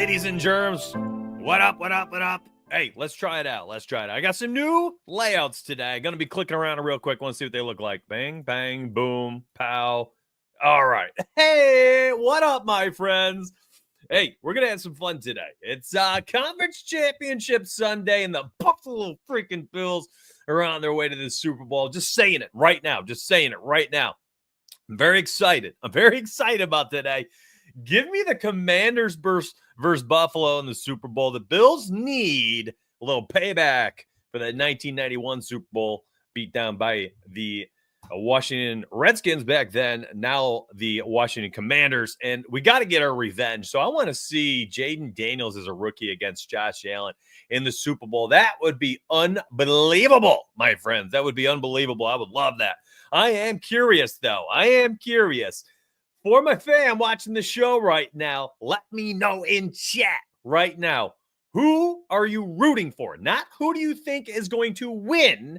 Ladies and germs, what up, what up, what up? Hey, let's try it out. I got some new layouts today. Going to be clicking around real quick. Want to see what they look like. Bang, bang, boom, pow. All right. Hey, what up, my friends? Hey, we're going to have some fun today. It's Conference Championship Sunday, and the Buffalo freaking Bills are on their way to the Super Bowl. Just saying it right now. I'm very excited. About today. Give me the Commanders versus Buffalo in the Super Bowl. The Bills need a little payback for that 1991 Super Bowl beat down by the Washington Redskins back then, now the Washington Commanders. And we got to get our revenge. So I want to see Jaden Daniels as a rookie against Josh Allen in the Super Bowl. That would be unbelievable, my friends. That would be unbelievable. I would love that. I am curious, though. For my fam watching the show right now, let me know in chat right now, who are you rooting for? Not who do you think is going to win.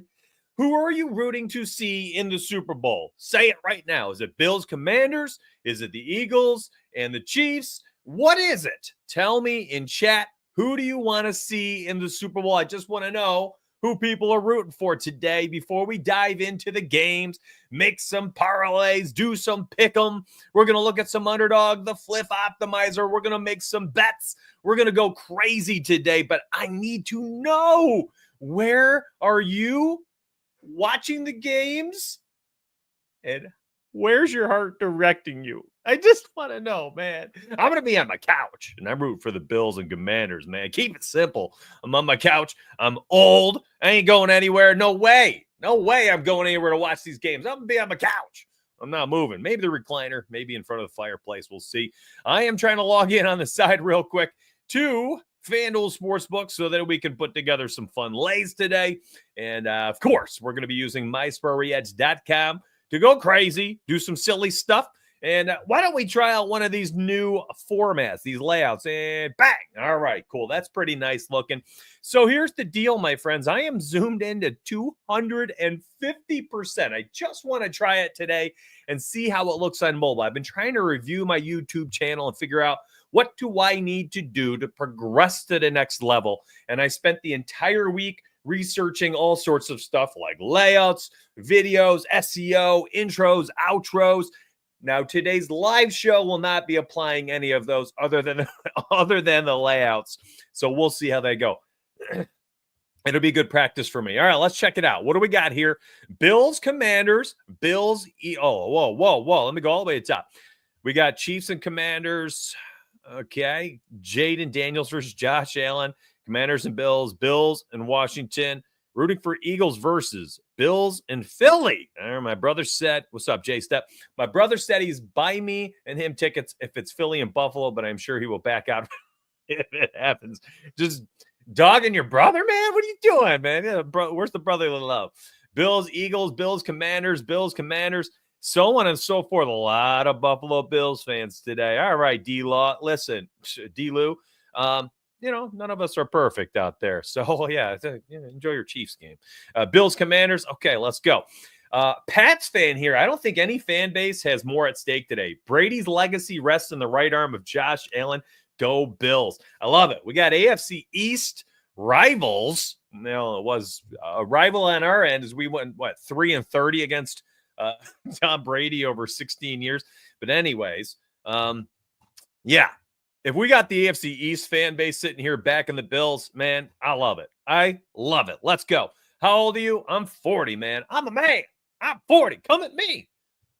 Who are you rooting to see in the Super Bowl? Say it right now. Is it Bills, Commanders? Is it the Eagles and the Chiefs? What is it? Tell me in chat, who do you want to see in the Super Bowl? I just want to know who people are rooting for today before we dive into the games, make some parlays, do some pick 'em. We're going to look at some underdog, the Flip Optimizer. We're going to make some bets. We're going to go crazy today, but I need to know, where are you watching the games? And where's your heart directing you? I just want to know, man. I'm going to be on my couch, and I'm rooting for the Bills and Commanders, man. Keep it simple. I'm on my couch. I'm old. I ain't going anywhere. No way I'm going anywhere to watch these games. I'm going to be on my couch. I'm not moving. Maybe the recliner, maybe in front of the fireplace. We'll see. I am trying to log in on the side real quick to FanDuel Sportsbook so that we can put together some fun lays today. And, of course, we're going to be using MySparryEdge.com to go crazy, do some silly stuff. And why don't we try out one of these new formats, these layouts, and bang. All right, cool. That's pretty nice looking. So here's the deal, my friends. I am zoomed into 250%. I just want to try it today and see how it looks on mobile. I've been trying to review my YouTube channel and figure out what do I need to do to progress to the next level. And I spent the entire week researching all sorts of stuff like layouts, videos, SEO, intros, outros. Now, today's live show will not be applying any of those other than the layouts. So we'll see how they go. It'll be good practice for me. All right, let's check it out. What do we got here? Bills, Commanders, Bills. Whoa. Let me go all the way to the top. We got Chiefs and Commanders. Okay. Jaden Daniels versus Josh Allen. Commanders and Bills. Bills and Washington. Rooting for Eagles versus Bills and Philly. My brother said, what's up, Jay Step? My brother said he's buy me and him tickets if it's Philly and Buffalo, but I'm sure he will back out if it happens. Just dogging your brother, man? What are you doing, man? Yeah, where's the brotherly love? Bills, Eagles, Bills, Commanders, so on and so forth. A lot of Buffalo Bills fans today. All right, D-Law. Listen, D-Lou. None of us are perfect out there. So, yeah, enjoy your Chiefs game. Bills, Commanders. Okay, let's go. Pats fan here. I don't think any fan base has more at stake today. Brady's legacy rests in the right arm of Josh Allen. Go Bills. I love it. We got AFC East rivals. Now, it was a rival on our end as we went, 3-30 against Tom Brady over 16 years. But anyways, yeah. If we got the AFC East fan base sitting here backing the Bills, man, I love it. Let's go. How old are you? I'm 40, man. I'm a man. I'm 40. Come at me.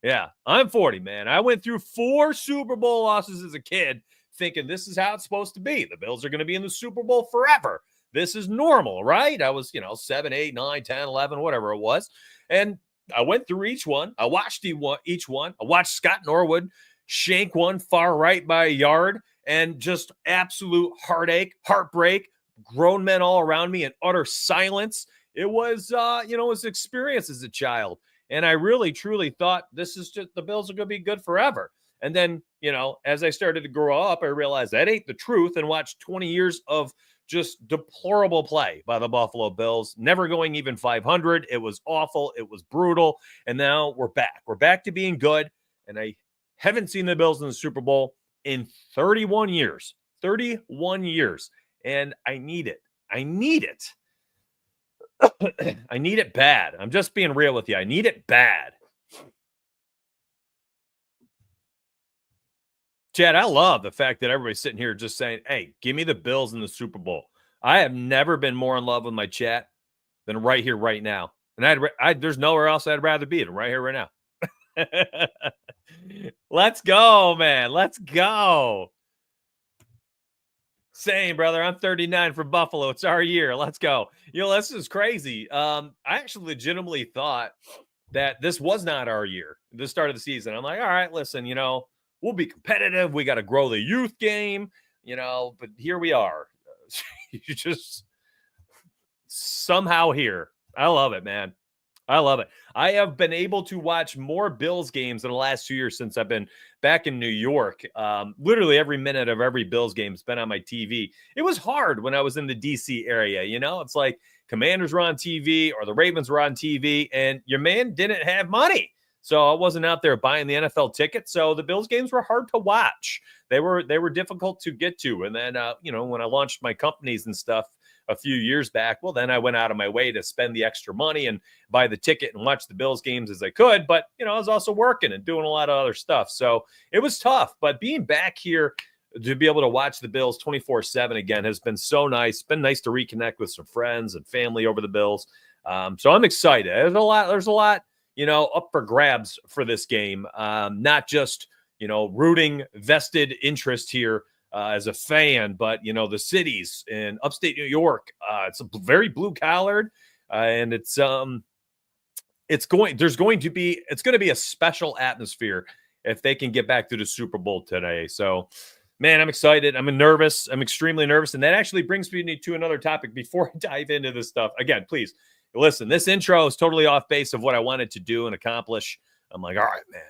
Yeah, I'm 40, man. I went through 4 Super Bowl losses as a kid thinking this is how it's supposed to be. The Bills are going to be in the Super Bowl forever. This is normal, right? I was, 7, 8, 9, 10, 11, whatever it was. And I went through each one. I watched each one. I watched Scott Norwood shank one far right by a yard. And just absolute heartache, heartbreak, grown men all around me, and utter silence. It was, it was an experience as a child. And I really, truly thought this is just, the Bills are going to be good forever. And then, as I started to grow up, I realized that ain't the truth, and watched 20 years of just deplorable play by the Buffalo Bills, never going even 500. It was awful. It was brutal. And now we're back. We're back to being good. And I haven't seen the Bills in the Super Bowl in 31 years. 31 years. And I need it. I need it. I need it bad. I'm just being real with you. I need it bad. Chad, I love the fact that everybody's sitting here just saying, hey, give me the Bills in the Super Bowl. I have never been more in love with my chat than right here, right now. And there's nowhere else I'd rather be than right here, right now. Let's go, man. Let's go. Same, brother. I'm 39 for Buffalo. It's our year. Let's go. This is crazy. I actually legitimately thought that this was not our year, the start of the season. I'm like, all right, listen, we'll be competitive. We got to grow the youth game, but here we are. You just somehow here. I love it, man. I love it. I have been able to watch more Bills games in the last 2 years since I've been back in New York. Literally every minute of every Bills game has been on my TV. It was hard when I was in the DC area. It's like Commanders were on TV or the Ravens were on TV, and your man didn't have money. So I wasn't out there buying the NFL ticket. So the Bills games were hard to watch. They were difficult to get to. And then, when I launched my companies and stuff a few years back, well, then I went out of my way to spend the extra money and buy the ticket and watch the Bills games as I could. But, I was also working and doing a lot of other stuff. So it was tough. But being back here to be able to watch the Bills 24/7 again has been so nice. It's been nice to reconnect with some friends and family over the Bills. So I'm excited. There's a lot, up for grabs for this game. Not just, rooting vested interest here as a fan, but, the cities in upstate New York, it's a very blue collared and it's going to be a special atmosphere if they can get back to the Super Bowl today. So, man, I'm excited. I'm nervous. I'm extremely nervous. And that actually brings me to another topic before I dive into this stuff. Again, please listen, this intro is totally off base of what I wanted to do and accomplish. I'm like, all right, man,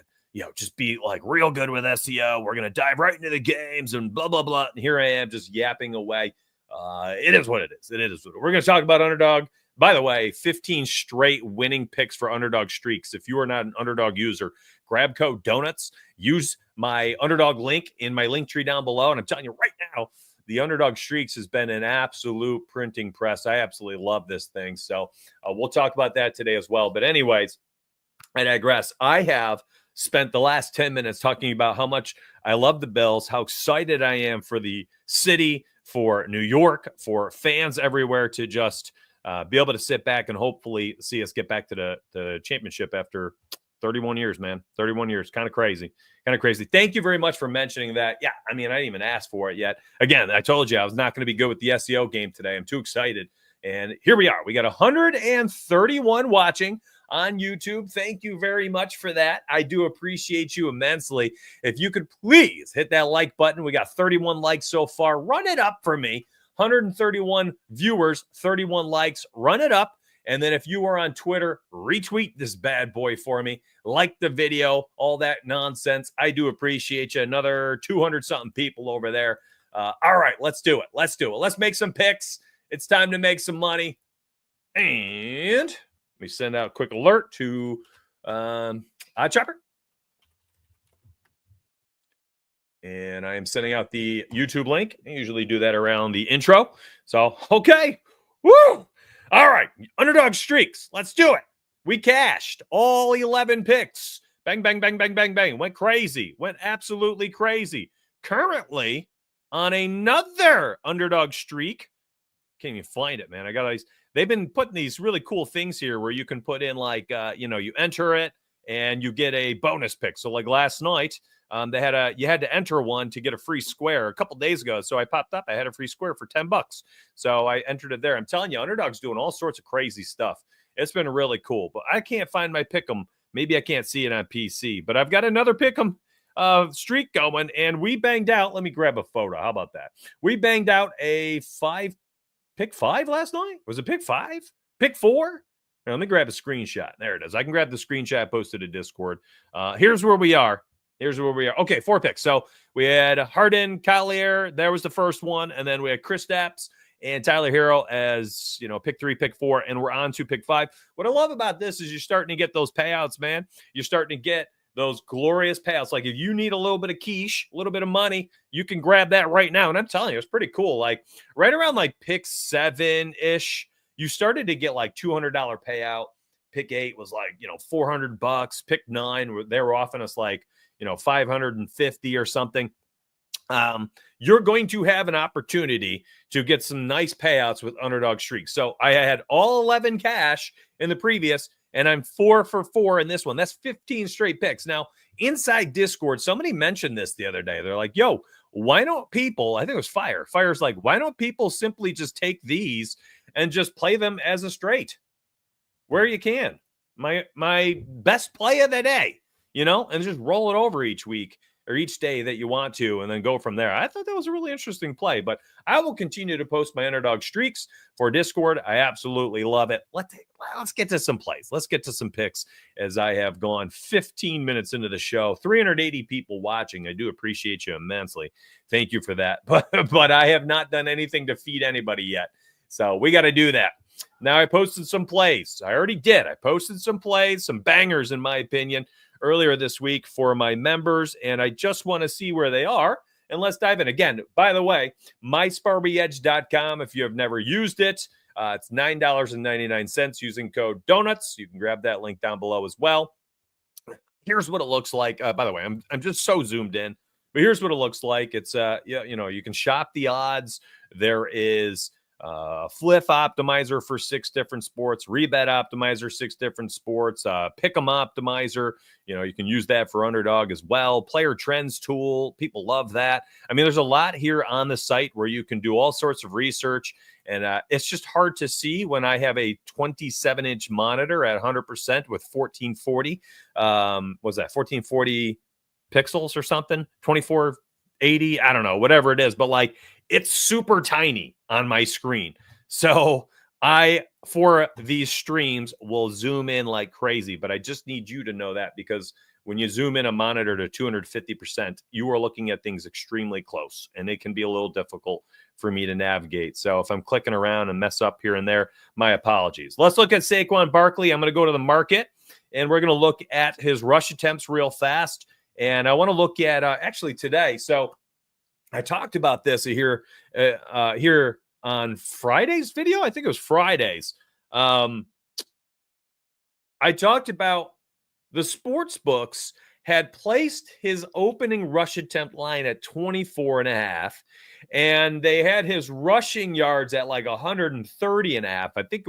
just be like real good with SEO. We're going to dive right into the games and blah, blah, blah. And here I am just yapping away. It is what it is. We're going to talk about Underdog. By the way, 15 straight winning picks for Underdog streaks. If you are not an Underdog user, grab code Donuts. Use my Underdog link in my link tree down below. And I'm telling you right now, the Underdog streaks has been an absolute printing press. I absolutely love this thing. So we'll talk about that today as well. But anyways, I digress. I have spent the last 10 minutes talking about how much I love the Bills, how excited I am for the city, for New York, for fans everywhere to just be able to sit back and hopefully see us get back to the championship after 31 years, man. 31 years. Kind of crazy. Thank you very much for mentioning that. Yeah, I didn't even ask for it yet. Again, I told you I was not going to be good with the SEO game today. I'm too excited. And here we are. We got 131 watching on YouTube. Thank you very much for that. I do appreciate you immensely. If you could please hit that like button. We got 31 likes so far. Run it up for me. 131 viewers, 31 likes. Run it up. And then if you are on Twitter, retweet this bad boy for me. Like the video, all that nonsense. I do appreciate you. Another 200-something people over there. All right, let's do it. Let's make some picks. It's time to make some money. And let me send out a quick alert to OddsShopper. And I am sending out the YouTube link. I usually do that around the intro. So, okay. Woo! All right. Underdog streaks. Let's do it. We cashed all 11 picks. Bang, bang, bang, bang, bang, bang. Went crazy. Went absolutely crazy. Currently on another underdog streak. Can't even find it, man. I got these. They've been putting these really cool things here where you can put in like, you enter it and you get a bonus pick. So like last night, you had to enter one to get a free square a couple days ago. So I popped up. I had a free square for $10. So I entered it there. I'm telling you, Underdog's doing all sorts of crazy stuff. It's been really cool, but I can't find my pick'em. Maybe I can't see it on PC, but I've got another pick'em streak going, and we banged out. Let me grab a photo. How about that? We banged out a pick 5 last night. Was it pick 5? Pick 4? Now, let me grab a screenshot. There it is. I can grab the screenshot posted to Discord. Here's where we are. Okay, 4 picks. So we had Hardin, Collier. There was the first one. And then we had Chris Stapps and Tyler Hero as, pick 3, pick 4. And we're on to pick 5. What I love about this is you're starting to get those payouts, man. You're starting to get those glorious payouts. Like if you need a little bit of quiche, a little bit of money, you can grab that right now. And I'm telling you, it's pretty cool. Like right around like pick 7-ish, you started to get like $200 payout. Pick 8 was like, $400. Pick 9, they were offering us like, 550 or something. You're going to have an opportunity to get some nice payouts with underdog streaks. So I had all 11 cash in the previous, and I'm 4 for 4 in this one. That's 15 straight picks. Now, inside Discord, somebody mentioned this the other day. They're like, yo, why don't people, I think it was Fire's like, why don't people simply just take these and just play them as a straight where you can? My best play of the day, and just roll it over each week or each day that you want to, and then go from there. I thought that was a really interesting play, but I will continue to post my underdog streaks for Discord. I absolutely love it. Let's get to some plays. Let's get to some picks as I have gone 15 minutes into the show. 380 people watching. I do appreciate you immensely. Thank you for that. But I have not done anything to feed anybody yet. So we got to do that. Now I posted some plays. I already did. I posted some plays, some bangers in my opinion, earlier this week for my members, and I just want to see where they are. And let's dive in. Again, by the way, mysparbyedge.com, if you have never used it, it's $9.99 using code DONUTS. You can grab that link down below as well. Here's what it looks like. By the way, I'm just so zoomed in, but here's what it looks like. It's you can shop the odds. There is Fliff Optimizer for 6 different sports, Rebet Optimizer, 6 different sports, Pick'em Optimizer. You can use that for underdog as well. Player Trends tool. People love that. I mean, there's a lot here on the site where you can do all sorts of research, and it's just hard to see when I have a 27-inch monitor at 100% with 1440. Was that 1440 pixels or something? 2480? I don't know, whatever it is, but like, it's super tiny on my screen. So I, for these streams, will zoom in like crazy, but I just need you to know that, because when you zoom in a monitor to 250%, you are looking at things extremely close, and it can be a little difficult for me to navigate. So if I'm clicking around and mess up here and there, my apologies. Let's look at Saquon Barkley. I'm going to go to the market, and we're going to look at his rush attempts real fast. And I want to look at actually today. So I talked about this here on Friday's video. I think it was Friday's. I talked about the sports books had placed his opening rush attempt line at 24.5, and they had his rushing yards at like 130.5. I think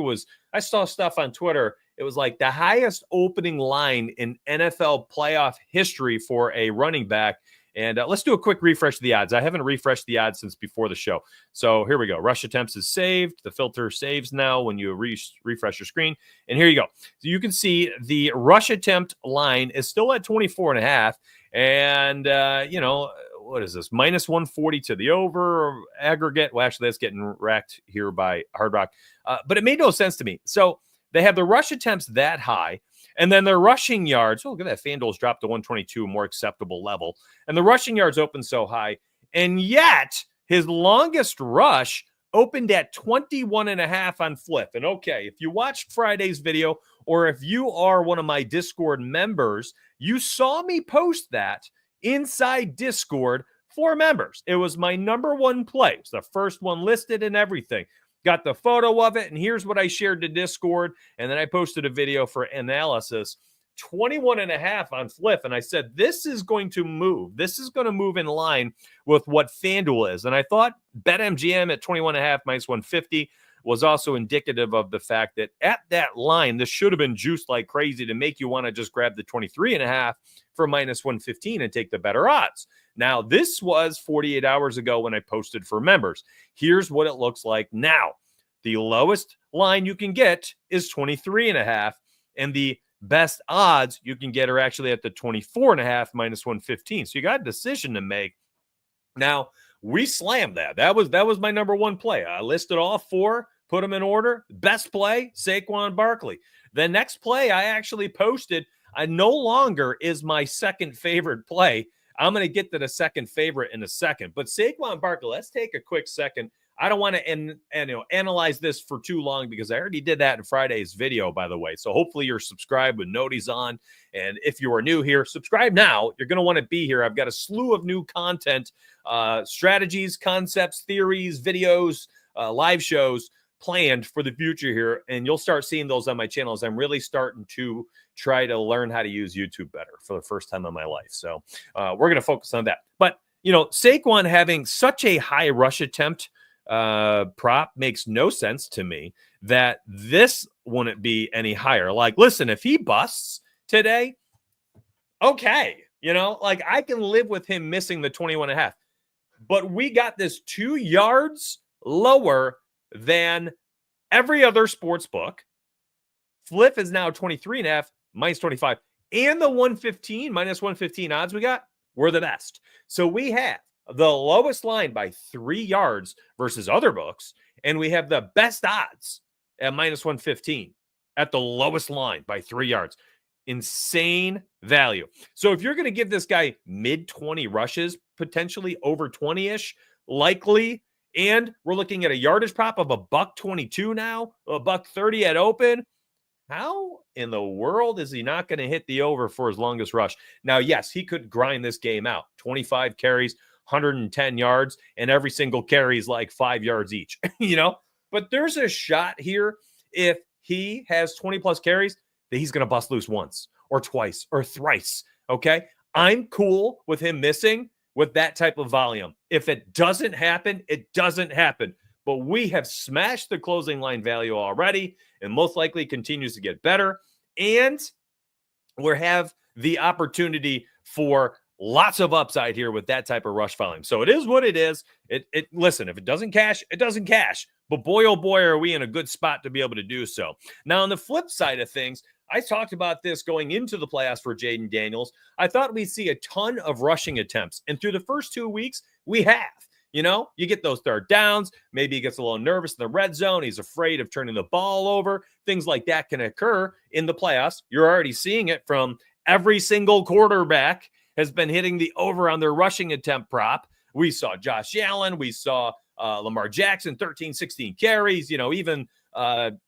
I saw stuff on Twitter. It was like the highest opening line in NFL playoff history for a running back. And let's do a quick refresh of the odds. I haven't refreshed the odds since before the show. So here we go. Rush attempts is saved. The filter saves now when you refresh your screen. And here you go. So you can see the rush attempt line is still at 24.5. And, what is this? Minus 140 to the over aggregate. Well, actually, that's getting wrecked here by Hard Rock. But it made no sense to me. So they have the rush attempts that high. And then their rushing yards, look at that, FanDuel's dropped to 122, a more acceptable level. And the rushing yards opened so high. And yet, his longest rush opened at 21.5 on Fliff. And okay, if you watched Friday's video, or if you are one of my Discord members, you saw me post that inside Discord for members. It was my number one play. It's the first one listed and everything. Got the photo of it, and here's what I shared to Discord, and then I posted a video for analysis. 21.5 on Fliff, and I said, this is going to move. This is going to move in line with what FanDuel is. And I thought BetMGM at 21.5 minus 150 was also indicative of the fact that at that line, this should have been juiced like crazy to make you want to just grab the 23.5 for minus 115 and take the better odds. Now, this was 48 hours ago when I posted for members. Here's what it looks like now. The lowest line you can get is 23.5, and the best odds you can get are actually at the 24.5 minus 115. So you got a decision to make. Now, we slammed that. That was my number one play. I listed all 4, put them in order. Best play, Saquon Barkley. The next play I actually posted, I no longer is my second favorite play. I'm going to get to the second favorite in a second. But Saquon Barkley, let's take a quick second. I don't want to analyze this for too long because I already did that in Friday's video, by the way. So hopefully you're subscribed with noties on. And if you are new here, subscribe now. You're going to want to be here. I've got a slew of new content, strategies, concepts, theories, videos, live shows planned for the future here. And you'll start seeing those on my channel as I'm really starting to try to learn how to use YouTube better for the first time in my life. So we're going to focus on that. But, Saquon having such a high rush attempt prop makes no sense to me that this wouldn't be any higher. Like, listen, if he busts today, okay. I can live with him missing the 21.5. But we got this 2 yards lower than every other sports book. Flip is now 23.5 minus 25. And the 115 minus 115 odds we got were the best. So we have the lowest line by 3 yards versus other books. And we have the best odds at minus 115 at the lowest line by 3 yards. Insane value. So if you're going to give this guy mid 20 rushes, potentially over 20-ish, likely, and we're looking at a yardage prop of $122 now, $130 at open. How in the world is he not going to hit the over for his longest rush? Now, yes, he could grind this game out. 25 carries, 110 yards, and every single carry is like 5 yards each, But there's a shot here if he has 20-plus carries that he's going to bust loose once or twice or thrice, okay? I'm cool with him missing with that type of volume. If it doesn't happen, it doesn't happen. But we have smashed the closing line value already and most likely continues to get better. And we have the opportunity for lots of upside here with that type of rush volume. So it is what it is. Listen, if it doesn't cash, it doesn't cash. But boy, oh boy, are we in a good spot to be able to do so. Now, on the flip side of things, I talked about this going into the playoffs for Jaden Daniels. I thought we'd see a ton of rushing attempts. And through the first 2 weeks, we have. You get those third downs. Maybe he gets a little nervous in the red zone. He's afraid of turning the ball over. Things like that can occur in the playoffs. You're already seeing it from every single quarterback has been hitting the over on their rushing attempt prop. We saw Josh Allen. We saw Lamar Jackson, 13, 16 carries. Even Patrick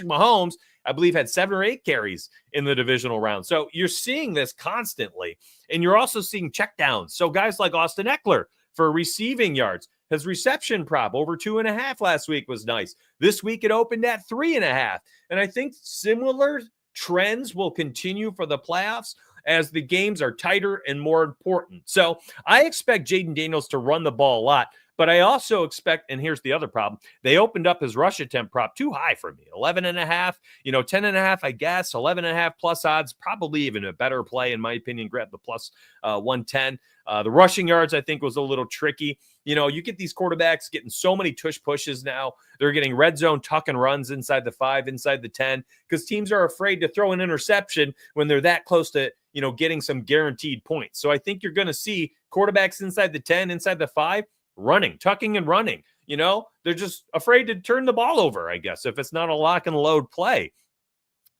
Mahomes, I believe, had 7 or 8 carries in the divisional round. So you're seeing this constantly. And you're also seeing checkdowns. So guys like Austin Eckler for receiving yards. His reception prop over 2.5 last week was nice. This week it opened at 3.5. And I think similar trends will continue for the playoffs as the games are tighter and more important. So I expect Jaden Daniels to run the ball a lot. But I also expect, and here's the other problem, they opened up his rush attempt prop too high for me. 11.5, 10.5, I guess, 11.5 plus odds, probably even a better play, in my opinion. Grab the plus 110. The rushing yards, I think, was a little tricky. You get these quarterbacks getting so many tush pushes now. They're getting red zone tuck and runs inside the 5, inside the 10, because teams are afraid to throw an interception when they're that close to, getting some guaranteed points. So I think you're going to see quarterbacks inside the 10, inside the 5, running, tucking and running. They're just afraid to turn the ball over, I guess, if it's not a lock and load play.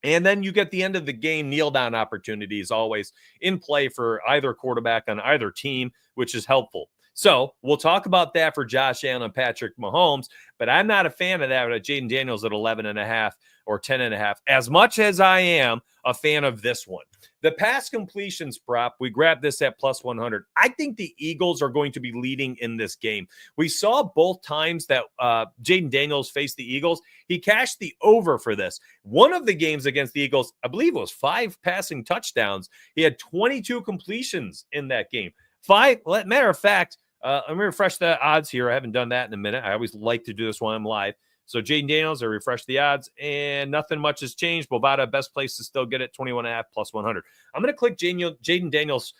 And then you get the end of the game kneel down opportunities always in play for either quarterback on either team, which is helpful. So we'll talk about that for Josh Allen and Patrick Mahomes, but I'm not a fan of that at Jaden Daniels at 11.5 or 10.5, as much as I am a fan of this one. The pass completions prop, we grabbed this at plus 100. I think the Eagles are going to be leading in this game. We saw both times that Jaden Daniels faced the Eagles. He cashed the over for this. One of the games against the Eagles, I believe it was 5 passing touchdowns. He had 22 completions in that game. 5, matter of fact, let me refresh the odds here. I haven't done that in a minute. I always like to do this when I'm live. So Jaden Daniels, I refresh the odds, and nothing much has changed. Bovada, best place to still get it, 21.5 plus 100. I'm going to click Jaden Daniels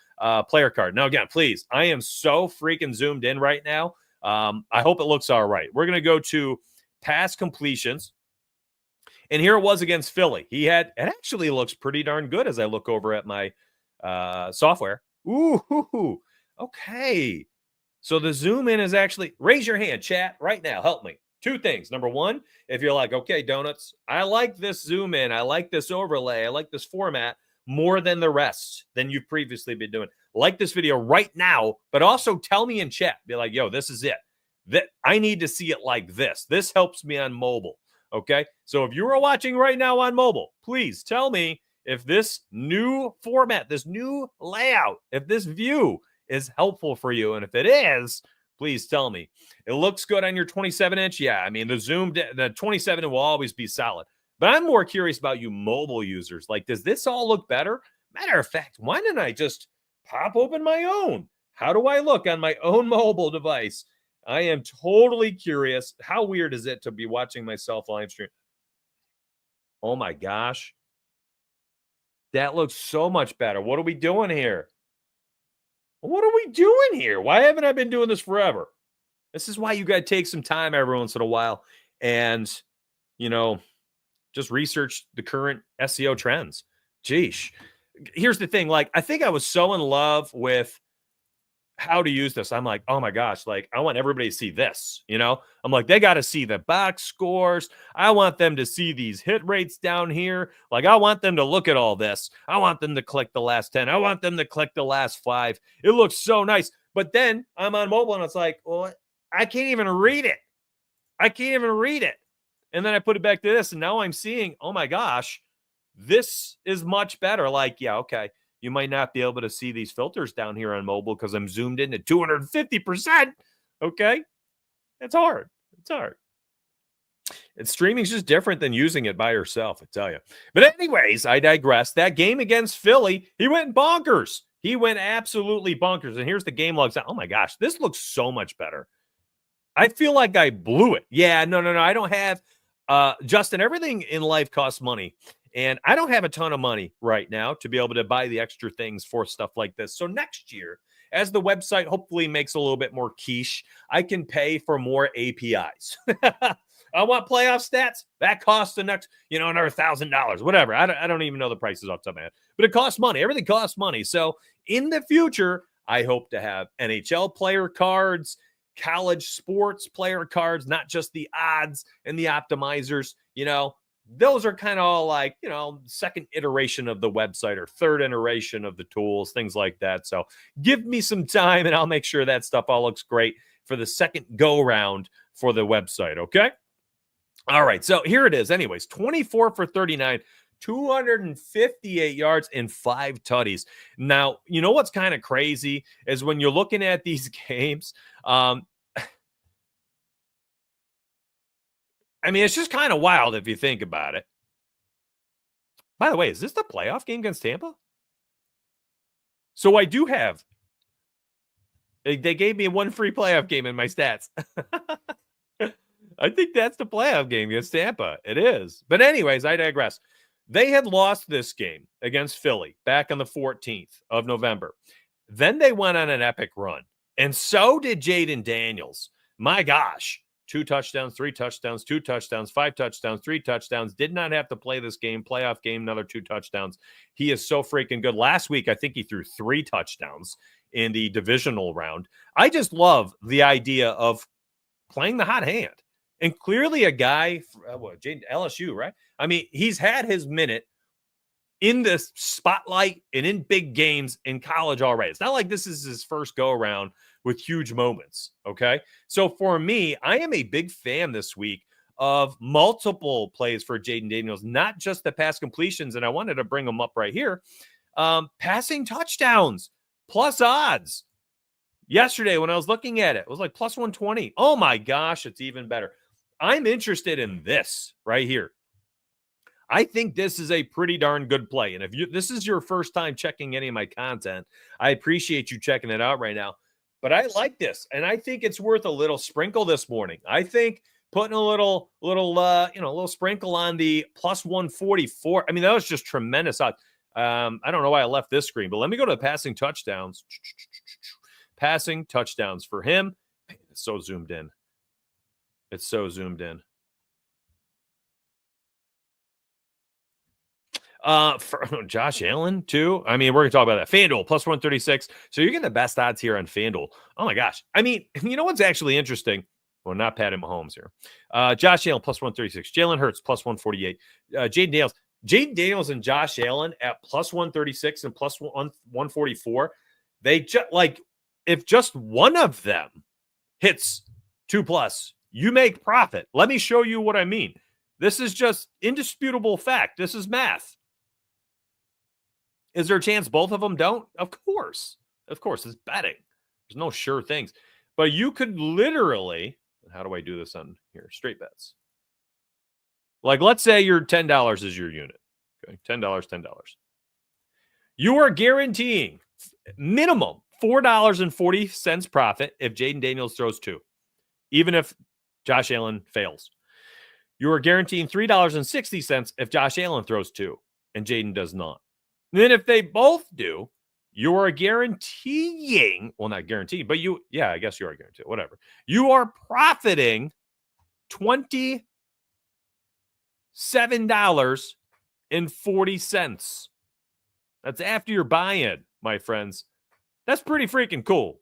player card. Now, again, please, I am so freaking zoomed in right now. I hope it looks all right. We're going to go to pass completions. And here it was against Philly. It actually looks pretty darn good as I look over at my software. Ooh, okay. So the zoom in is actually, raise your hand, chat, right now. Help me. 2 things. Number 1, if you're like, okay, Donuts, I like this zoom in. I like this overlay. I like this format more than the rest than you've previously been doing. Like this video right now, but also tell me in chat. Be like, yo, this is it. that I need to see it like this. This helps me on mobile. Okay. So if you are watching right now on mobile, please tell me if this new format, this new layout, if this view is helpful for you. And if it is, please tell me. It looks good on your 27-inch. Yeah. I mean, the 27 will always be solid. But I'm more curious about you mobile users. Like, does this all look better? Matter of fact, why didn't I just pop open my own? How do I look on my own mobile device? I am totally curious. How weird is it to be watching myself live stream? Oh my gosh. That looks so much better. What are we doing here? What are we doing here? Why haven't I been doing this forever? This is why you got to take some time every once in a while and, just research the current SEO trends. Geesh. Here's the thing. Like, I think I was so in love with how to use this. I'm like, oh my gosh, like I want everybody to see this, I'm like, they got to see the box scores. I want them to see these hit rates down here. Like, I want them to look at all this. I want them to click the last 10. I want them to click the last 5. It looks so nice. But then I'm on mobile and it's like, well, I can't even read it. And then I put it back to this and now I'm seeing, oh my gosh, this is much better. Like, yeah, okay. You might not be able to see these filters down here on mobile because I'm zoomed in at 250%. Okay. It's hard. And streaming's just different than using it by yourself, I tell you. But anyways, I digress. That game against Philly, he went bonkers. He went absolutely bonkers. And here's the game logs. Oh my gosh, this looks so much better. I feel like I blew it. Yeah, no. I don't have, Justin, everything in life costs money. And I don't have a ton of money right now to be able to buy the extra things for stuff like this. So next year, as the website hopefully makes a little bit more quiche, I can pay for more APIs. I want playoff stats. That costs the next, another $1,000, whatever. I don't even know the prices off the top of my head, but it costs money. Everything costs money. So in the future, I hope to have NHL player cards, college sports player cards, not just the odds and the optimizers, those are kind of all like, second iteration of the website or third iteration of the tools, things like that. So give me some time and I'll make sure that stuff all looks great for the second go round for the website. Okay. All right. So here it is. Anyways, 24 for 39, 258 yards and 5 tutties. Now, what's kind of crazy is when you're looking at these games, it's just kind of wild if you think about it. By the way, is this the playoff game against Tampa? So I do have. They gave me one free playoff game in my stats. I think that's the playoff game against Tampa. It is. But anyways, I digress. They had lost this game against Philly back on the 14th of November. Then they went on an epic run. And so did Jaden Daniels. My gosh. 2 touchdowns, 3 touchdowns, 2 touchdowns, 5 touchdowns, 3 touchdowns. Did not have to play this game. Playoff game, another 2 touchdowns. He is so freaking good. Last week, I think he threw 3 touchdowns in the divisional round. I just love the idea of playing the hot hand. And clearly a guy, LSU, right? He's had his minute in the spotlight and in big games in college already. It's not like this is his first go around with huge moments. Okay. So for me, I am a big fan this week of multiple plays for Jaden Daniels, not just the pass completions. And I wanted to bring them up right here. Passing touchdowns plus odds. Yesterday, when I was looking at it, it was like plus 120. Oh my gosh, it's even better. I'm interested in this right here. I think this is a pretty darn good play. And if this is your first time checking any of my content, I appreciate you checking it out right now. But I like this, and I think it's worth a little sprinkle this morning. I think putting a little sprinkle on the plus 144. That was just tremendous odds. I don't know why I left this screen, but let me go to the passing touchdowns. Passing touchdowns for him. It's so zoomed in. For Josh Allen too. We're gonna talk about that. FanDuel plus 136. So you're getting the best odds here on FanDuel. Oh my gosh. What's actually interesting? Well, not Patty Mahomes here. Josh Allen plus 136. Jalen Hurts plus 148. Jaden Daniels and Josh Allen at plus 136 and plus 144. They just if just one of them hits 2+, you make profit. Let me show you what I mean. This is just indisputable fact. This is math. Is there a chance both of them don't? Of course. Of course, it's betting. There's no sure things. But you could literally, how do I do this on here? Straight bets. Like, let's say your $10 is your unit. Okay, $10. You are guaranteeing minimum $4.40 profit if Jaden Daniels throws 2, even if Josh Allen fails. You are guaranteeing $3.60 if Josh Allen throws 2 and Jaden does not. And then if they both do, you are guaranteeing, well, not guaranteed, but I guess you are guaranteed, whatever. You are profiting $27.40. That's after your buy-in, my friends. That's pretty freaking cool.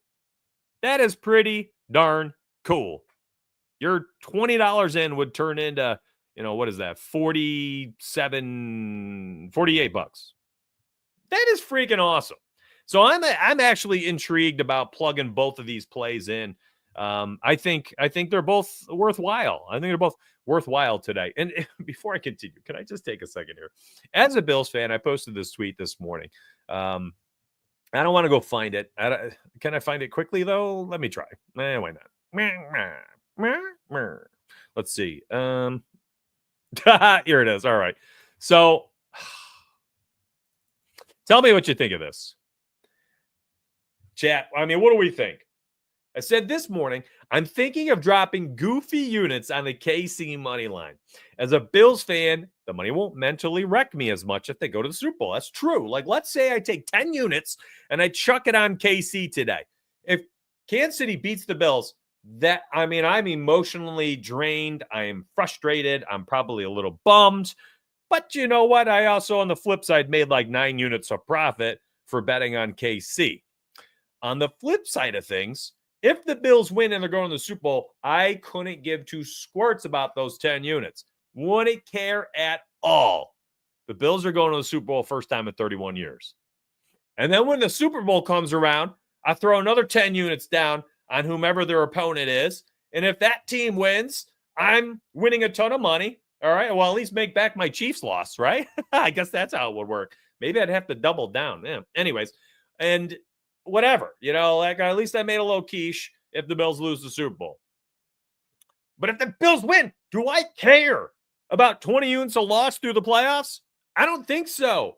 That is pretty darn cool. Your $20 in would turn into, what is that? $48. That is freaking awesome. So I'm actually intrigued about plugging both of these plays in. I think they're both worthwhile. I think they're both worthwhile today. And before I continue, can I just take a second here? As a Bills fan, I posted this tweet this morning. I don't want to go find it. Can I find it quickly, though? Let me try. Why not? Let's see. Here it is. All right. So tell me what you think of this. Chat, what do we think? I said this morning, I'm thinking of dropping goofy units on the KC money line. As a Bills fan, the money won't mentally wreck me as much if they go to the Super Bowl. That's true. Like, let's say I take 10 units and I chuck it on KC today. If Kansas City beats the Bills, I'm emotionally drained. I am frustrated. I'm probably a little bummed. But you know what? I also, on the flip side, made like 9 units of profit for betting on KC. On the flip side of things, if the Bills win and they're going to the Super Bowl, I couldn't give 2 squirts about those 10 units. Wouldn't care at all. The Bills are going to the Super Bowl first time in 31 years. And then when the Super Bowl comes around, I throw another 10 units down on whomever their opponent is. And if that team wins, I'm winning a ton of money. All right. Well, at least make back my Chiefs loss, right? I guess that's how it would work. Maybe I'd have to double down. Yeah. Anyways, and whatever, at least I made a little quiche if the Bills lose the Super Bowl. But if the Bills win, do I care about 20 units of loss through the playoffs? I don't think so.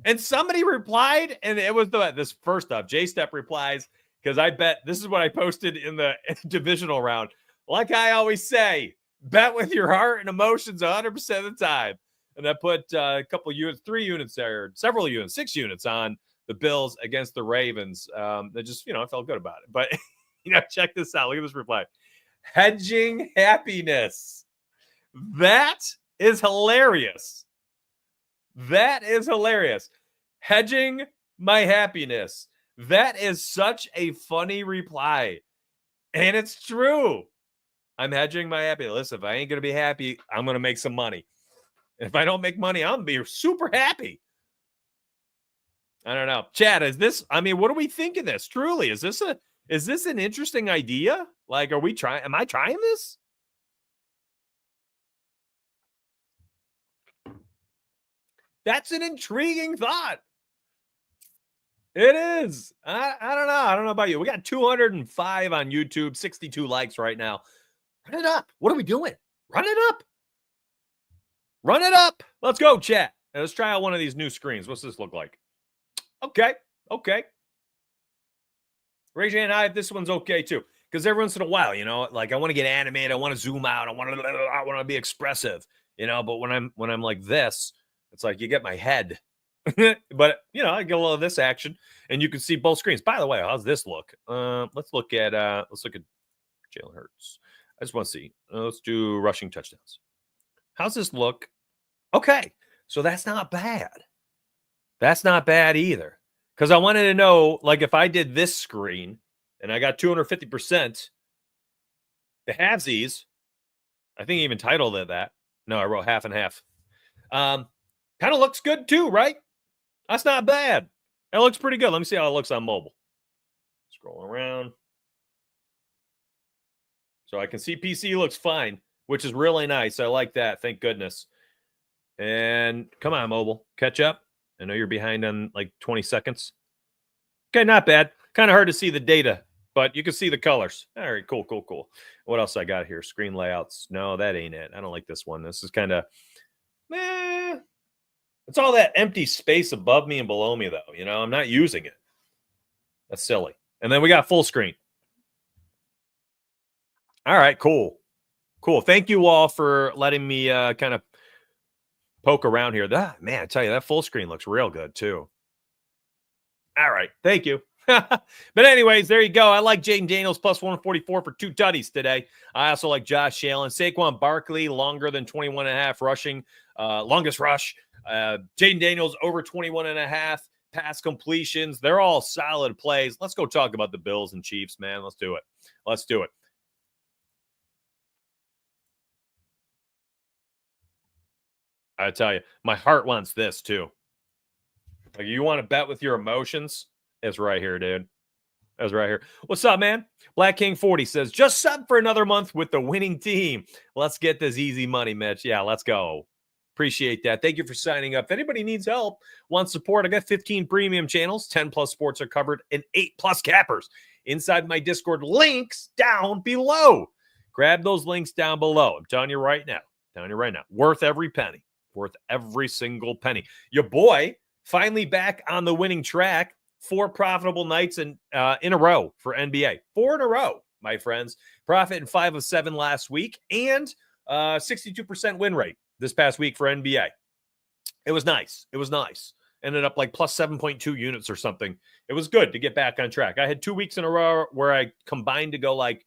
And somebody replied, and it was this first up. J-Step replies, because I bet this is what I posted in the divisional round. Like I always say, bet with your heart and emotions 100% of the time. And I put a couple units, 3 units there, several units, 6 units on the Bills against the Ravens. That just, I felt good about it. But, check this out. Look at this reply. Hedging happiness. That is hilarious. That is hilarious. Hedging my happiness. That is such a funny reply. And it's true. I'm hedging my happiness. Listen, if I ain't going to be happy, I'm going to make some money. If I don't make money, I'm going to be super happy. I don't know. Chad, is this, what do we think of this? Truly, is this an interesting idea? Like, am I trying this? That's an intriguing thought. It is. I don't know. I don't know about you. We got 205 on YouTube, 62 likes right now. Run it up. What are we doing? Run it up. Run it up. Let's go, chat. Now, let's try out one of these new screens. What's this look like? Okay. Raise your hand high if this one's okay too. Because every once in a while, like I want to get animated, I want to zoom out, I want to be expressive, but when I'm like this, it's like you get my head. But I get a little of this action and you can see both screens. By the way, how's this look? Let's look at Jalen Hurts. I just want to see. Let's do rushing touchdowns. How's this look? Okay. So that's not bad. That's not bad either. Because I wanted to know, like, if I did this screen and I got 250%, the halvesies, I think I even titled it that. No, I wrote half and half. Kind of looks good too, right? That's not bad. It looks pretty good. Let me see how it looks on mobile. Scroll around. So I can see PC looks fine, which is really nice. I like that. Thank goodness. And come on, mobile. Catch up. I know you're behind on like 20 seconds. Okay, not bad. Kind of hard to see the data, but you can see the colors. All right, cool, cool, cool. What else I got here? Screen layouts. No, that ain't it. I don't like this one. This is kind of, it's all that empty space above me and below me, though. You know, I'm not using it. That's silly. And then we got full screen. All right, cool. Cool. Thank you all for letting me kind of poke around here. That, man, I tell you, that full screen looks real good, too. All right. Thank you. But anyways, there you go. I like Jaden Daniels plus 144 for 2 tutties today. I also like Josh Allen. Saquon Barkley, longer than 21.5 rushing, longest rush. Jaden Daniels over 21.5 pass completions. They're all solid plays. Let's go talk about the Bills and Chiefs, man. Let's do it. Let's do it. I tell you, my heart wants this too. Like, you want to bet with your emotions? It's right here, dude. That's right here. What's up, man? Black King 40 says, just sub for another month with the winning team. Let's get this easy money, Mitch. Yeah, let's go. Appreciate that. Thank you for signing up. If anybody needs help, wants support, I got 15 premium channels, 10 plus sports are covered, and 8 plus cappers inside my Discord. Links down below. Grab those links down below. I'm telling you right now. Worth every penny. Worth every single penny. Your boy finally back on the winning track. 4 profitable nights in a row for NBA. 4 in a row, my friends. Profit in 5 of 7 last week, and 62% win rate this past week for NBA. It was nice. Ended up like plus 7.2 units or something. It was good to get back on track. I had 2 weeks in a row where I combined to go like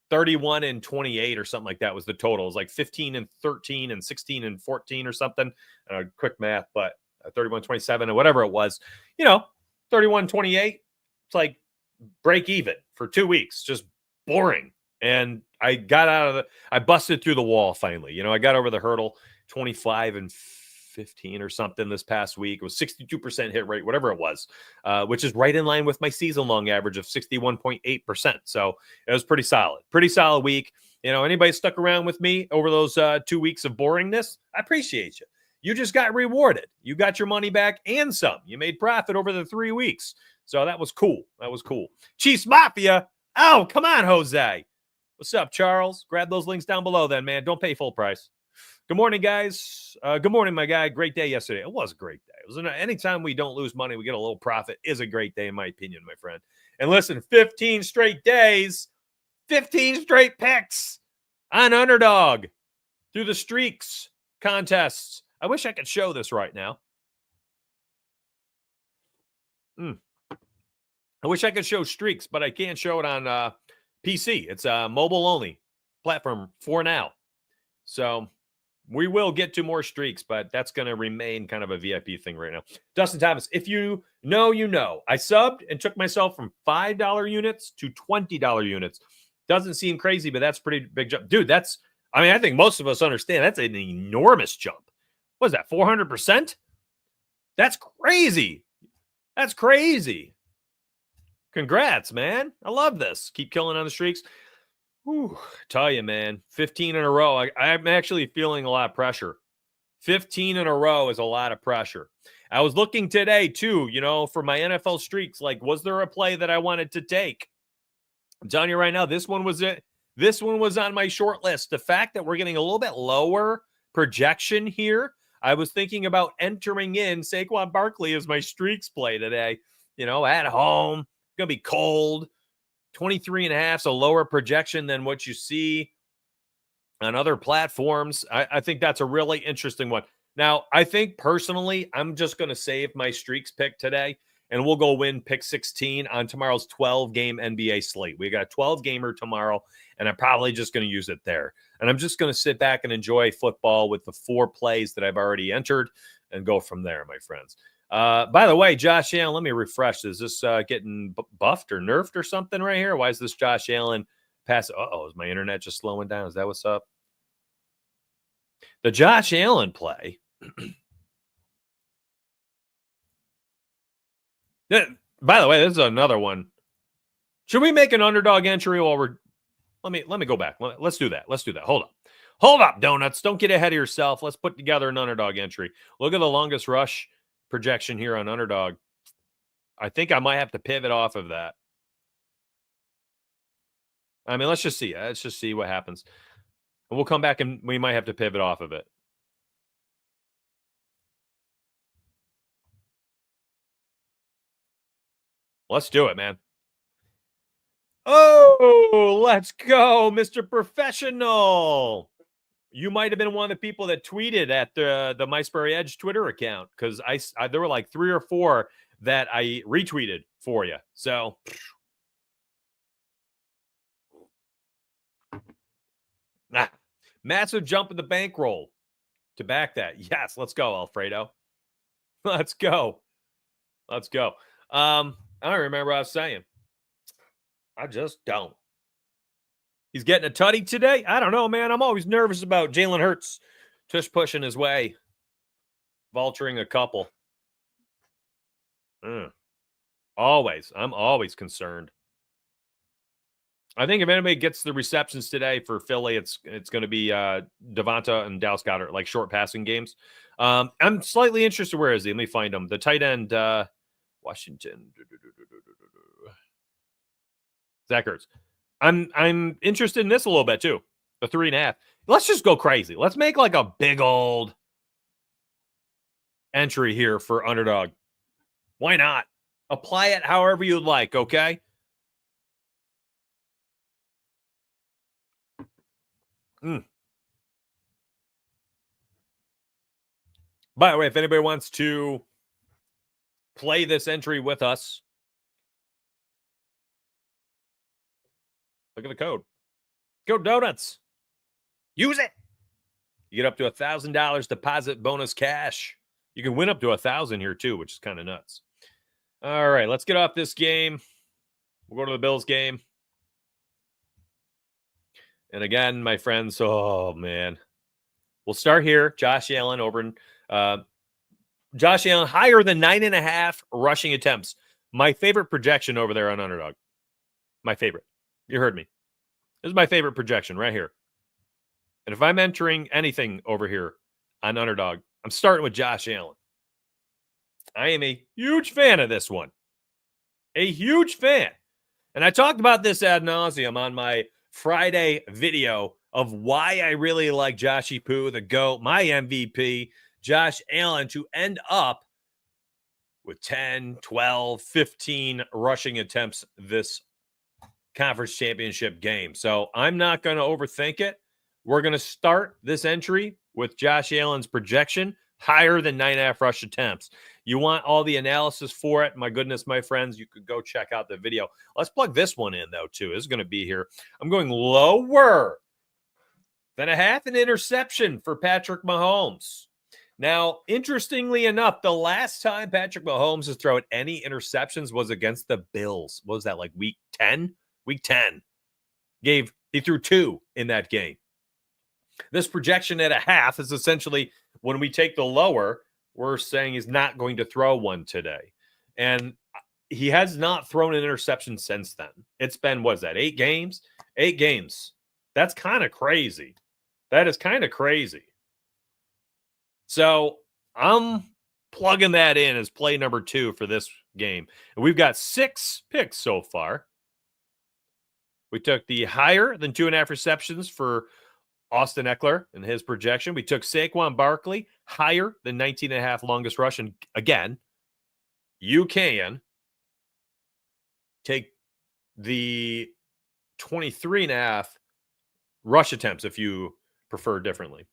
31 and 28 or something like that was the total. It was like 15 and 13 and 16 and 14 or something. Quick math, but 31, 27 or whatever it was, 31, 28. It's like break even for 2 weeks, just boring. And I busted through the wall finally. I got over the hurdle, 25 and 15 or something this past week. It was 62% hit rate, whatever it was, which is right in line with my season long average of 61.8%. So it was pretty solid week. Anybody stuck around with me over those 2 weeks of boringness, I appreciate you. You just got rewarded. You got your money back and some. You made profit over the 3 weeks. So that was cool. Chiefs Mafia. Oh, come on, Jose. What's up, Charles? Grab those links down below then, man. Don't pay full price. Good morning, guys. Good morning, my guy. Great day yesterday. It was a great day. Anytime we don't lose money, we get a little profit is a great day, in my opinion, my friend. And listen, 15 straight days, 15 straight picks on Underdog through the streaks contests. I wish I could show this right now. I wish I could show streaks, but I can't show it on PC. It's a mobile only platform for now. So we will get to more streaks, but that's going to remain kind of a VIP thing right now. Dustin Thomas, if you know, I subbed and took myself from $5 units to $20 units. Doesn't seem crazy, but that's a pretty big jump. Dude, I think most of us understand that's an enormous jump. What is that, 400%? That's crazy. Congrats, man. I love this. Keep killing on the streaks. Whew, tell you, man, 15 in a row. I'm actually feeling a lot of pressure. 15 in a row is a lot of pressure. I was looking today, too, for my NFL streaks. Like, was there a play that I wanted to take? I'm telling you right now, this one was it. This one was on my short list. The fact that we're getting a little bit lower projection here, I was thinking about entering in Saquon Barkley as my streaks play today. At home, going to be cold. 23.5 is a lower projection than what you see on other platforms. I think that's a really interesting one. Now, I think personally, I'm just going to save my streaks pick today, and we'll go win pick 16 on tomorrow's 12-game NBA slate. We got a 12-gamer tomorrow, and I'm probably just going to use it there. And I'm just going to sit back and enjoy football with the 4 plays that I've already entered and go from there, my friends. By the way, Josh Allen, let me refresh. Is this getting buffed or nerfed or something right here? Why is this Josh Allen pass? Is my internet just slowing down? Is that what's up? The Josh Allen play. By the way, this is another one. Should we make an underdog entry while we're Let me go back. Let's do that. Let's do that. Hold up, donuts. Don't get ahead of yourself. Let's put together an underdog entry. Look at the longest rush projection here on underdog. I think I might have to pivot off of that. I mean, let's just see. Let's just see what happens. And we'll come back and we might have to pivot off of it. Let's do it, man. Oh, let's go, Mr. Professional. You might have been one of the people that tweeted at the MySperry Edge Twitter account because I there were like 3 or 4 that I retweeted for you. So massive jump in the bankroll to back that. Yes, let's go, Alfredo. Let's go. Let's go. I don't remember what I was saying. I just don't. He's getting a tutty today? I don't know, man. I'm always nervous about Jalen Hurts tush pushing his way, vulturing a couple. Always. I'm always concerned. I think if anybody gets the receptions today for Philly, it's going to be Devonta and Dallas Goedert, like short passing games. I'm slightly interested. Where is he? Let me find him. The tight end, Washington. Zach Ertz. I'm interested in this a little bit too. The 3.5. Let's just go crazy. Let's make like a big old entry here for underdog. Why not? Apply it however you'd like, okay? By the way, if anybody wants to play this entry with us, look at the code. Go Donuts. Use it. You get up to $1,000 deposit bonus cash. You can win up to 1,000 here too, which is kind of nuts. All right, let's get off this game. We'll go to the Bills game. And again, my friends, oh man. We'll start here. Josh Allen over in Josh Allen higher than 9.5 rushing attempts. My favorite projection over there on underdog. My favorite. You heard me. This is my favorite projection right here. And if I'm entering anything over here on underdog, I'm starting with Josh Allen. I am a huge fan of this one. A huge fan. And I talked about this ad nauseum on my Friday video of why I really like Joshy Poo, the GOAT, my MVP, Josh Allen, to end up with 10, 12, 15 rushing attempts this conference championship game. So I'm not going to overthink it. We're going to start this entry with Josh Allen's projection higher than 9.5 rush attempts. You want all the analysis for it? My goodness, my friends, you could go check out the video. Let's plug this one in, though, too. This is going to be here. I'm going lower than a half an interception for Patrick Mahomes. Now, interestingly enough, the last time Patrick Mahomes has thrown any interceptions was against the Bills. What was that, like week 10? Week 10. He threw 2 in that game. This projection at a half is essentially when we take the lower, we're saying he's not going to throw one today. And he has not thrown an interception since then. It's been, what is that, 8 games? 8 games. That's kind of crazy. That is kind of crazy. So I'm plugging that in as play number 2 for this game. And we've got 6 picks so far. We took the higher than 2.5 receptions for Austin Eckler and his projection. We took Saquon Barkley higher than 19.5 longest rush. And again, you can take the 23.5 rush attempts if you prefer differently.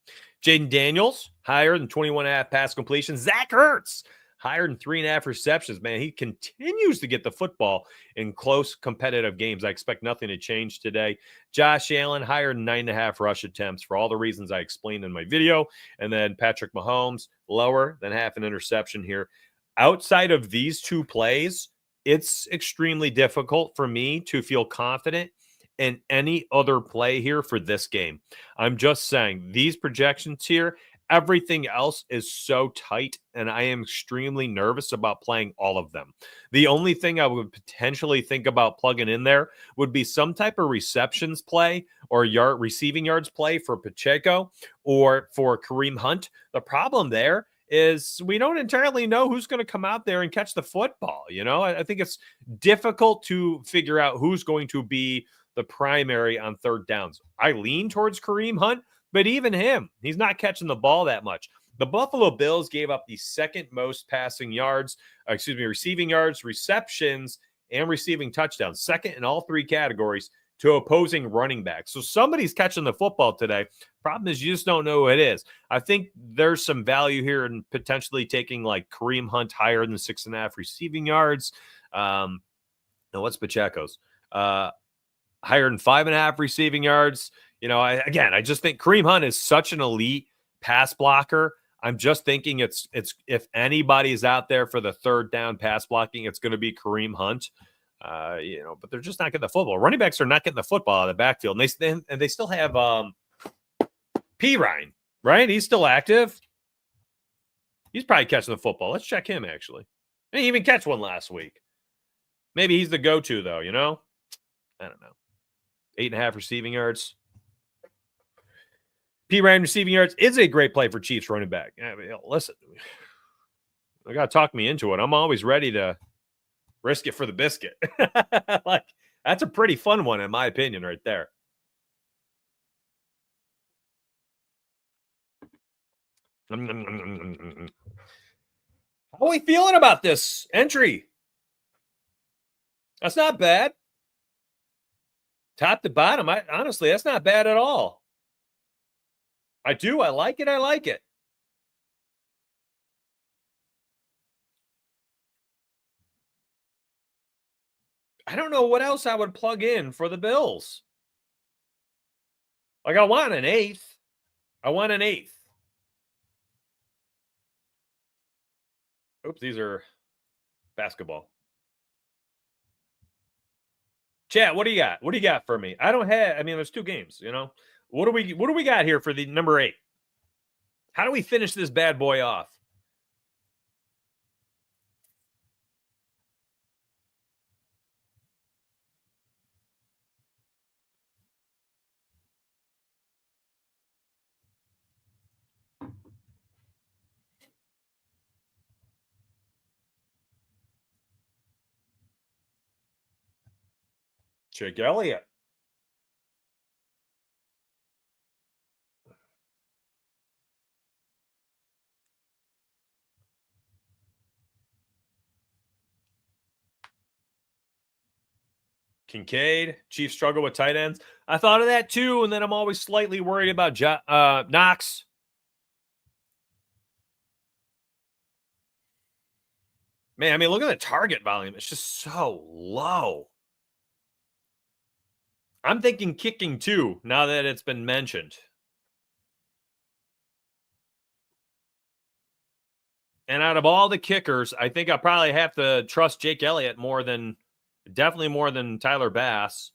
Jaden Daniels higher than 21.5 pass completions. Zach Ertz higher than 3.5 receptions. Man, he continues to get the football in close competitive games. I expect nothing to change today. Josh Allen higher than 9.5 rush attempts for all the reasons I explained in my video. And then Patrick Mahomes lower than half an interception here. Outside of these 2 plays, it's extremely difficult for me to feel confident in any other play here for this game. I'm just saying these projections here everything else is so tight, and I am extremely nervous about playing all of them. The only thing I would potentially think about plugging in there would be some type of receptions play or receiving yards play for Pacheco or for Kareem Hunt. The problem there is we don't entirely know who's going to come out there and catch the football. I think it's difficult to figure out who's going to be the primary on third downs. I lean towards Kareem Hunt, but even him, he's not catching the ball that much. The Buffalo Bills gave up the second most receiving yards, receptions, and receiving touchdowns, second in all three categories to opposing running backs. So somebody's catching the football today. Problem is you just don't know who it is. I think there's some value here in potentially taking like Kareem Hunt higher than 6.5 receiving yards. Now what's Pacheco's? Higher than 5.5 receiving yards. I just think Kareem Hunt is such an elite pass blocker. I'm just thinking it's if anybody is out there for the third down pass blocking, it's going to be Kareem Hunt. But they're just not getting the football. Running backs are not getting the football out of the backfield, and they still have PHI, right? He's still active. He's probably catching the football. Let's check him actually. He didn't even catch one last week. Maybe he's the go-to though. I don't know. 8.5 receiving yards. PHI receiving yards is a great play for Chiefs running back. Listen, I got to talk me into it. I'm always ready to risk it for the biscuit. That's a pretty fun one, in my opinion, right there. How are we feeling about this entry? That's not bad. Top to bottom, honestly, that's not bad at all. I like it. I don't know what else I would plug in for the Bills. I want an eighth. Oops, these are basketball. Chat, what do you got? What do you got for me? There's two games, What do we got here for the number 8? How do we finish this bad boy off? Jake Elliott. Kincaid. Chiefs struggle with tight ends. I thought of that too, and then I'm always slightly worried about Knox. Man, look at the target volume. It's just so low. I'm thinking kicking too, now that it's been mentioned. And out of all the kickers, I think I probably have to trust Jake Elliott definitely more than Tyler Bass.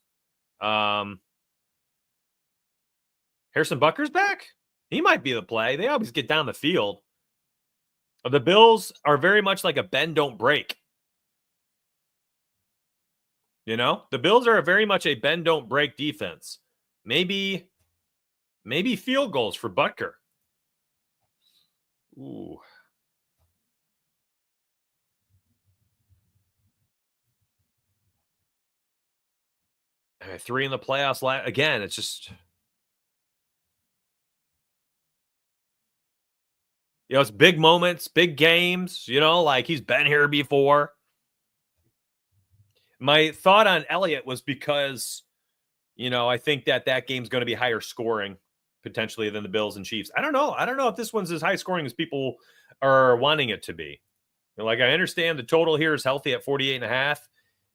Harrison Butker's back? He might be the play. They always get down the field. The Bills are very much like a bend, don't break. The Bills are very much a bend, don't break defense. Maybe field goals for Butker. Ooh. All right, 3 in the playoffs. Again, it's just... it's big moments, big games, he's been here before. My thought on Elliott was because, I think that game's going to be higher scoring potentially than the Bills and Chiefs. I don't know if this one's as high scoring as people are wanting it to be. I understand the total here is healthy at 48.5,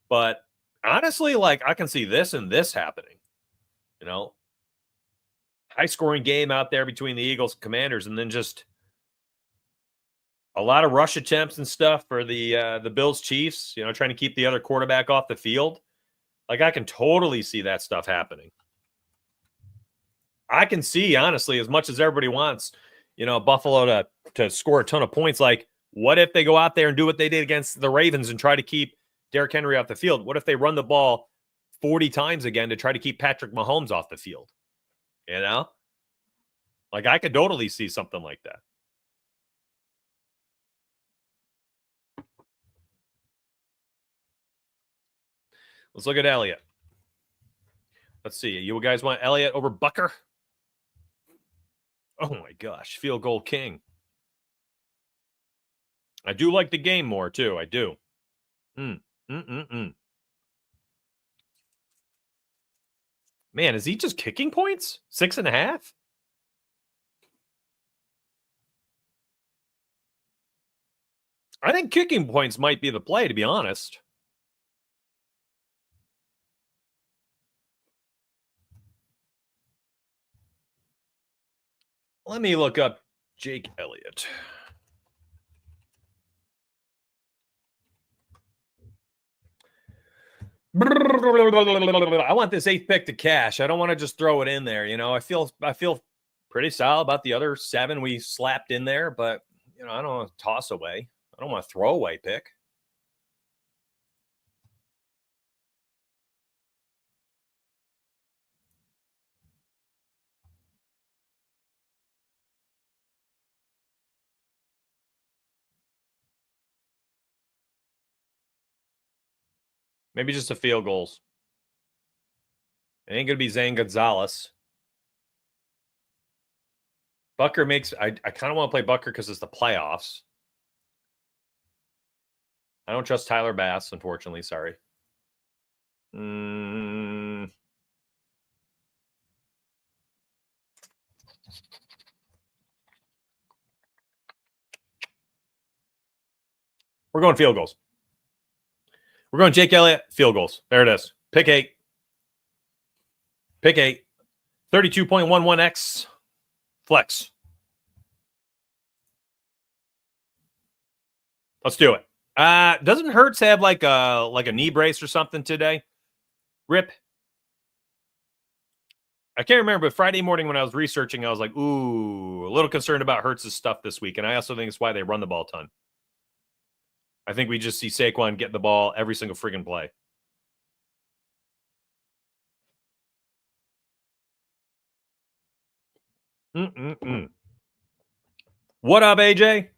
but honestly, I can see this and this happening. High scoring game out there between the Eagles and Commanders, and then just a lot of rush attempts and stuff for the Bills Chiefs, trying to keep the other quarterback off the field. I can totally see that stuff happening. I can see, honestly, as much as everybody wants, Buffalo to score a ton of points. Like, what if they go out there and do what they did against the Ravens and try to keep Derrick Henry off the field? What if they run the ball 40 times again to try to keep Patrick Mahomes off the field? Like, I could totally see something like that. Let's look at Elliott. Let's see. You guys want Elliott over Bucker? Oh, my gosh. Field goal king. I do like the game more, too. I do. Man, is he just kicking points? 6.5? I think kicking points might be the play, to be honest. Let me look up Jake Elliott. I want this 8th pick to cash. I don't want to just throw it in there. I feel pretty solid about the other 7 we slapped in there, but I don't want to toss away. I don't want to throw away pick. Maybe just a field goals. It ain't going to be Zane Gonzalez. Bucker makes... I kind of want to play Bucker because it's the playoffs. I don't trust Tyler Bass, unfortunately. Sorry. We're going field goals. We're going Jake Elliott, field goals. There it is. Pick 8. Pick 8. 32.11x. Flex. Let's do it. Doesn't Hurts have like a knee brace or something today? Rip. I can't remember, but Friday morning when I was researching, I was like, ooh, a little concerned about Hurts' stuff this week. And I also think it's why they run the ball a ton. I think we just see Saquon get the ball every single freaking play. What up, AJ?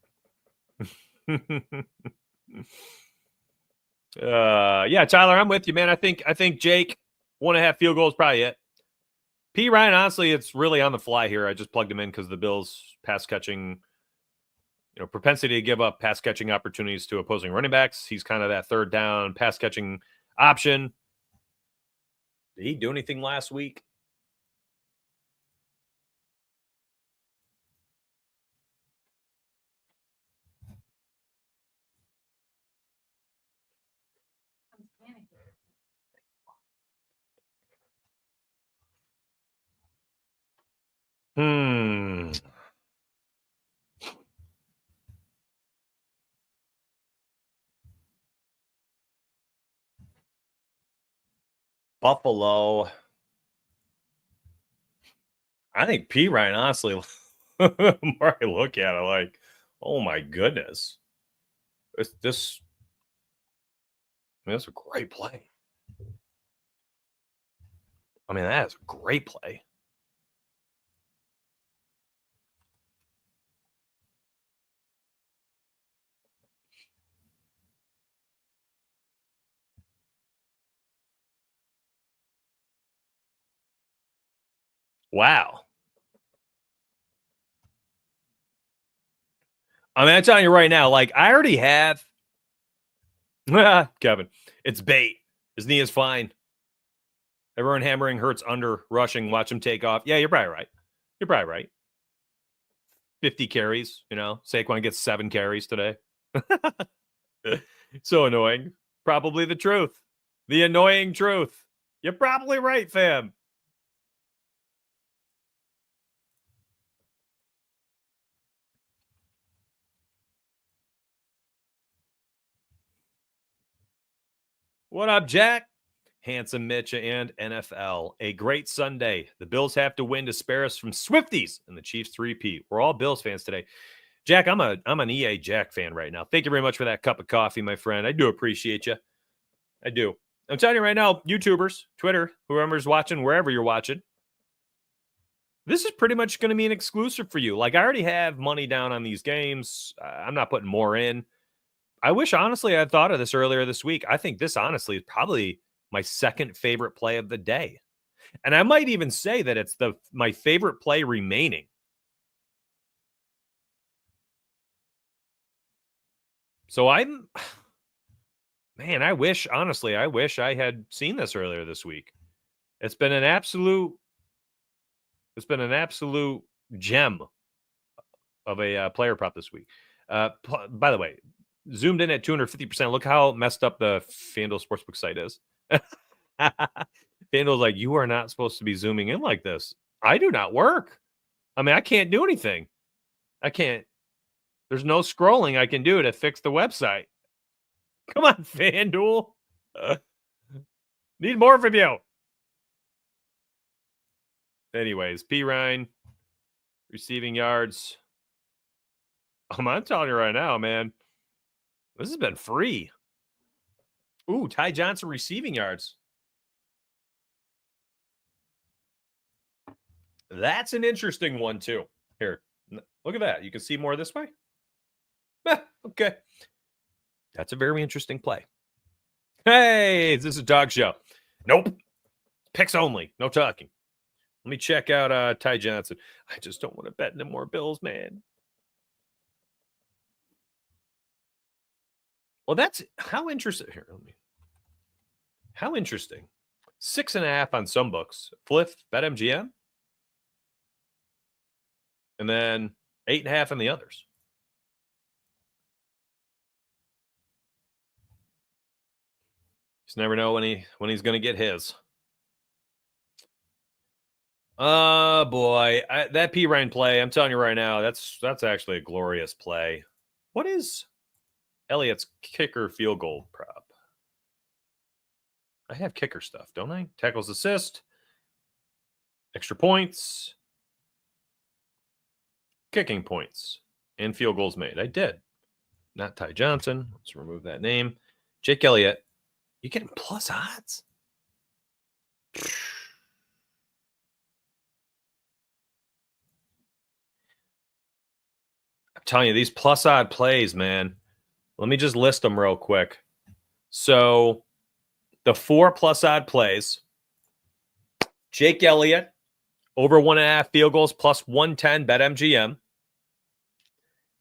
Yeah, Tyler, I'm with you, man. I think Jake 1.5 field goals probably it. P. Ryan, honestly, it's really on the fly here. I just plugged him in because the Bills pass catching, propensity to give up pass catching opportunities to opposing running backs. He's kind of that third down pass catching option. Did he do anything last week? Buffalo. I think P. Ryan, honestly, the more I look at it, like, oh my goodness. That's a great play. I mean, that is a great play. Wow. I mean, I'm telling you right now, like, I already have. Kevin, it's bait. His knee is fine. Everyone hammering Hurts under, rushing, watch him take off. Yeah, you're probably right. 50 carries, Saquon gets 7 carries today. So annoying. Probably the truth. The annoying truth. You're probably right, fam. What up, Jack? Handsome Mitch and NFL. A great Sunday. The Bills have to win to spare us from Swifties and the Chiefs 3-peat. We're all Bills fans today. Jack, I'm an EA Jack fan right now. Thank you very much for that cup of coffee, my friend. I do appreciate you. I do. I'm telling you right now, YouTubers, Twitter, whoever's watching, wherever you're watching, this is pretty much going to be an exclusive for you. Like, I already have money down on these games. I'm not putting more in. I wish, honestly, I had thought of this earlier this week. I think this, honestly, is probably my second favorite play of the day. And I might even say that it's my favorite play remaining. So man, I wish I had seen this earlier this week. It's been an absolute gem of a player prop this week. By the way, zoomed in at 250%. Look how messed up the FanDuel Sportsbook site is. FanDuel's like, you are not supposed to be zooming in like this. I do not work. I mean, I can't do anything. I can't. There's no scrolling I can do to fix the website. Come on, FanDuel. Need more from you. Anyways, PHI, receiving yards. I'm telling you right now, man, this has been free. Ooh, Ty Johnson receiving yards. That's an interesting one, too. Here, look at that. You can see more this way. Okay. That's a very interesting play. Hey, is this a dog show? Nope. Picks only. No talking. Let me check out Ty Johnson. I just don't want to bet no more Bills, man. Well, that's how interesting. Here, how interesting. 6.5 on some books. Fliff, BetMGM. And then 8.5 on the others. Just never know when he's going to get his. Boy, that P. Ryan play, I'm telling you right now, that's actually a glorious play. What is Elliott's kicker field goal prop? I have kicker stuff, don't I? Tackles, assist, extra points, kicking points, and field goals made. I did. Not Ty Johnson. Let's remove that name. Jake Elliott. You getting plus odds? I'm telling you, these plus odd plays, man. Let me just list them real quick. So the 4 plus odd plays, Jake Elliott, over 1.5 field goals, plus 110, BetMGM.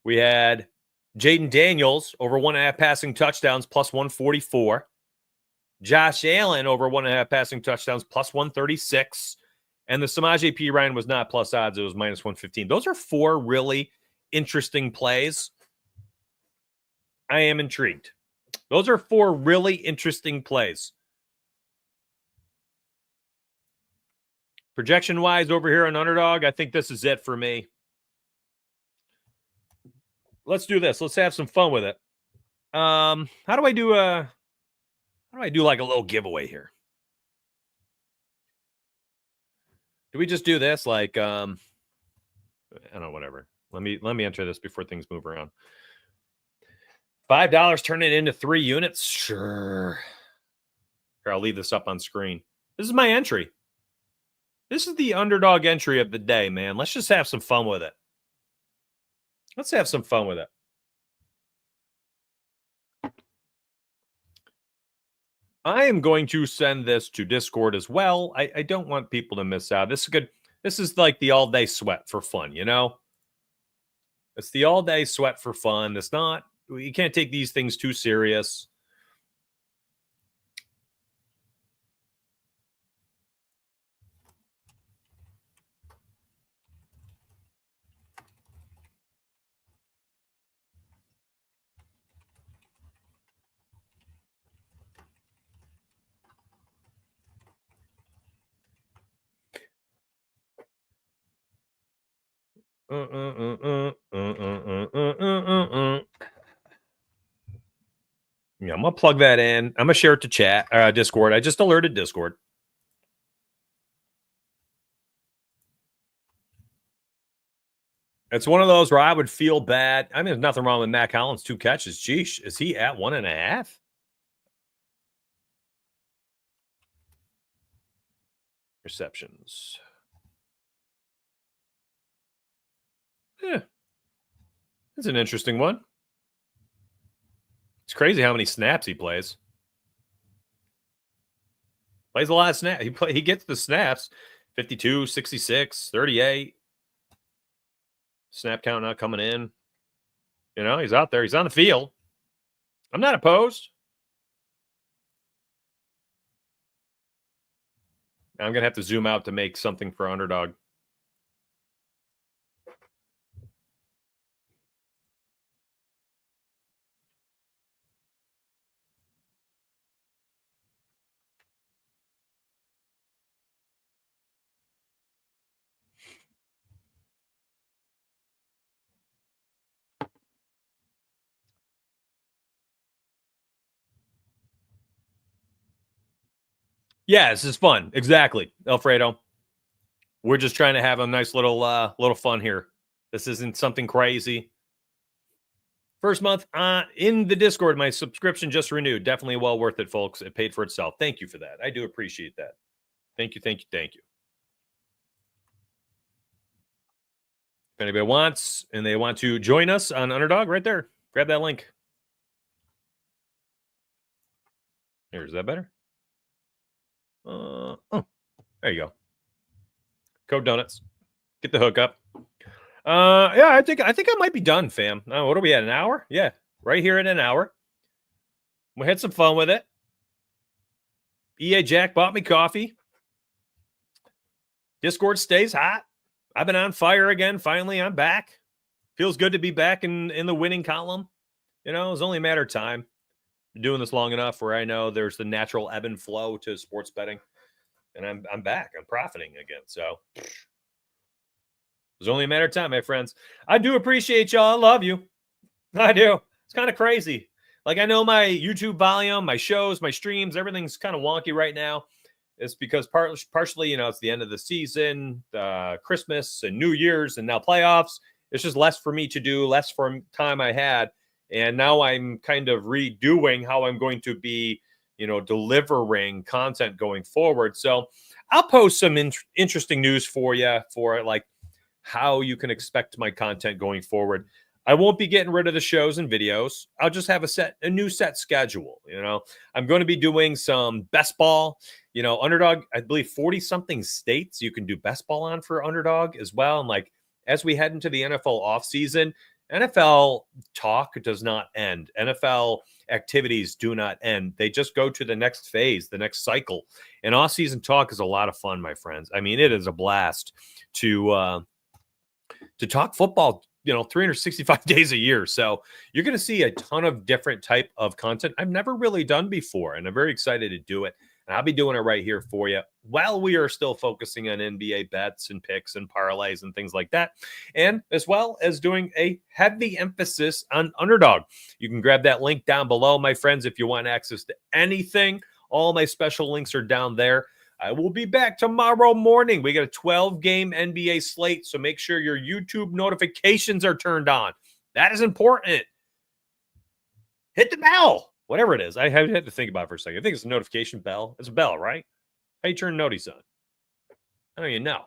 We had Jaden Daniels, over 1.5 passing touchdowns, plus 144. Josh Allen, over 1.5 passing touchdowns, plus 136. And the Samaje P. Ryan was not plus odds. It was minus 115. Those are 4 really interesting plays. I am intrigued. Those are 4 really interesting plays. Projection-wise over here on Underdog, I think this is it for me. Let's do this. Let's have some fun with it. How do I do like a little giveaway here? Do we just do this like I don't know, whatever. Let me enter this before things move around. $5, turn it into 3 units? Sure. Here, I'll leave this up on screen. This is my entry. This is the Underdog entry of the day, man. Let's just have some fun with it. Let's have some fun with it. I am going to send this to Discord as well. I don't want people to miss out. This is good. This is like the all-day sweat for fun, you know? It's the all-day sweat for fun. It's not, you can't take these things too serious. Yum. I'm going to plug that in. I'm going to share it to Discord. I just alerted Discord. It's one of those where I would feel bad. I mean, there's nothing wrong with Matt Collins, 2 catches. Geesh, is he at 1.5? Receptions. Yeah. That's an interesting one. It's crazy how many snaps he plays. Plays a lot of snaps. He gets the snaps. 52, 66, 38. Snap count not coming in. You know, he's out there. He's on the field. I'm not opposed. I'm going to have to zoom out to make something for Underdog. Yeah, this is fun. Exactly, Alfredo. We're just trying to have a nice little fun here. This isn't something crazy. First month in the Discord, my subscription just renewed. Definitely well worth it, folks. It paid for itself. Thank you for that. I do appreciate that. Thank you, thank you, thank you. If anybody wants and they want to join us on Underdog, right there, grab that link. Here, is that better? Oh, there you go. Code Donuts. Get the hookup. Yeah, I think I might be done, fam. What are we at? An hour? Yeah, right here at an hour. We had some fun with it. EA Jack bought me coffee. Discord stays hot. I've been on fire again. Finally, I'm back. Feels good to be back in the winning column. You know, it's only a matter of time. Been doing this long enough where I know there's the natural ebb and flow to sports betting, and I'm back. I'm profiting again. So it's only a matter of time, my friends. I do appreciate y'all. I love you. I do. It's kind of crazy. Like, I know my YouTube volume, my shows, my streams, everything's kind of wonky right now. It's because partially, you know, it's the end of the season, Christmas and New Year's, and now playoffs. It's just less for me to do, less for time I had. And now I'm kind of redoing how I'm going to be, you know, delivering content going forward. So I'll post some interesting news for you for like how you can expect my content going forward. I won't be getting rid of the shows and videos. I'll just have a new set schedule. You know, I'm going to be doing some best ball, you know, Underdog, I believe 40 something states you can do best ball on for Underdog as well. And like, as we head into the NFL offseason, NFL talk does not end. NFL activities do not end. They just go to the next phase, the next cycle. And off-season talk is a lot of fun, my friends. I mean, it is a blast to talk football, you know, 365 days a year. So you're going to see a ton of different type of content I've never really done before, and I'm very excited to do it. And I'll be doing it right here for you while we are still focusing on NBA bets and picks and parlays and things like that, and as well as doing a heavy emphasis on Underdog. You can grab that link down below, my friends, if you want access to anything. All my special links are down there. I will be back tomorrow morning. We got a 12-game NBA slate, so make sure your YouTube notifications are turned on. That is important. Hit the bell. Whatever it is. I had to think about it for a second. I think it's a notification bell. It's a bell, right? How you turn notice on? I don't even know.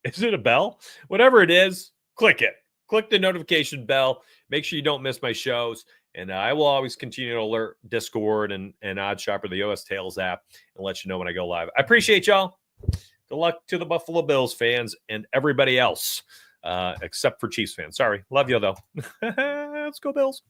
Is it a bell? Whatever it is, click it. Click the notification bell. Make sure you don't miss my shows. And I will always continue to alert Discord and OddsShopper, the OS Tails app, and let you know when I go live. I appreciate y'all. Good luck to the Buffalo Bills fans and everybody else, except for Chiefs fans. Sorry. Love you, though. Let's go, Bills.